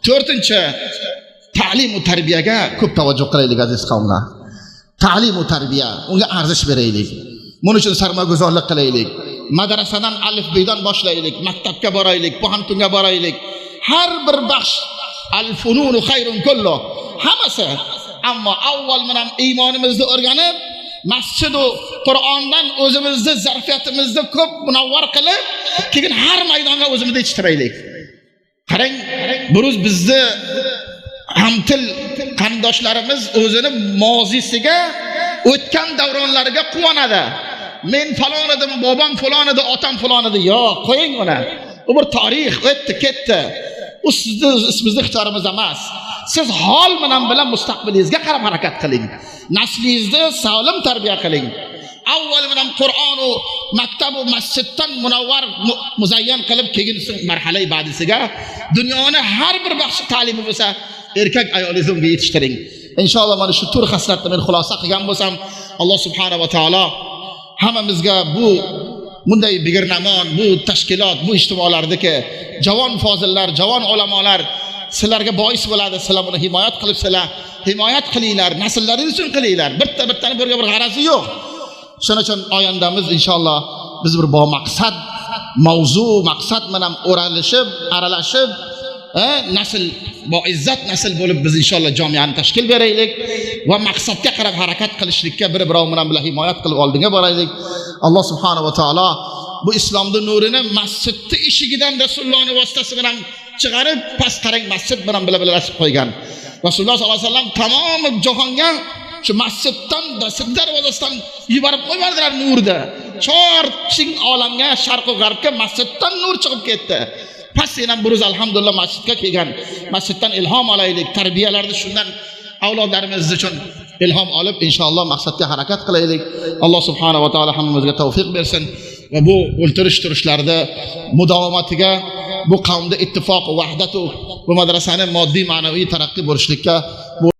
To'rtinchi, ta'lim va tarbiyaga ko'p tavajjuh qilaylik aziz qavmlar. Ta'lim va tarbiya, unga arzish beraylik. Buning uchun sarmoyaguzorlik qilaylik. Madrasadan alifbedan boshlaylik, maktabga boraylik, po'xantunga boraylik. Har bir baxsh al-fununu xayrun kullu. Hammasi. Ammo avval men ham iymonimizni o'rganib, masjid va Qur'ondan o'zimizni zarfiyatimizni ko'p munavvar qilib, keyin har maydonga o'zimizni yetishtiraylik. Qarang, buruz bizni hamtil qarindoshlarimiz o'zini mozisiga, o'tgan davronlariga quvonadi. Men falon edim, bobam falon edi, otam falon edi. Yo'q, qo'ying uni. U bir tarix o'tdi, ketdi. U sizni ismingizni ixtiyorimiz emas. Siz hol bilan mustaqbilingizga qarab harakat qiling. Naslingizni sog'lom tarbiya qiling. Avval bilan Qur'on va maktab va masjiddan munavvar muzayyan qilib, keyin marhala ba'disiga dunyoni har bir baxshi ta'limi bo'lsa, erkak ayolingizni unga yetishtiring. Inshaalloh mana shu tur xaslatni men xulosa qilgan bo'lsam, Alloh subhanahu va taolo hammamizga bu bunday bigirnamon, bu tashkilot, bu ijtimolardagi javon fozillar, javon ulamolar sizlarga bois bo'ladi. Sizlar buni himoyat qilibsizlar, himoyat qilinglar, naslaringiz uchun qilinglar. Bittani birga bir g'arazi yo'q. Shuning uchun oyandamiz inshaalloh biz bir maqsad, mavzu, maqsad bilan o'ralishib, aralashib, nasl izzat nasl bo'lib biz inshaalloh jamiyani tashkil beraylik va maqsadga qarab harakat qilishlikka bir-birov bilan himoyat qilib oldinga boraylik. Alloh subhanahu va taolo bu islomning nurini masjidni eshigidan Rasulullohning vositasi bilan chiqarib, past qarang masjid bilan birlashib qo'ygan. Rasululloh sollallohu alayhi vasallam tamom jahonga shu masjiddan darvozasidan yuborib qo'ydilar nurni. Chor ching olamga, sharq va g'arbga masjiddan nur chiqib ketdi. Pasina buruz alhamdulillah masjidga kelgan. Masjiddan ilhom olaylik, tarbiyalarni shundan avlodlarimiz uchun ilhom olib inshaalloh maqsadga harakat qilaylik. Alloh subhanahu va taolo hammamizga tavfiq bersin va bu o'ltirish-turishlarda mudovamatiga, bu qavmda ittifoq va vahdat va madrasani moddiy ma'naviy taraqqiy bo'lishlikka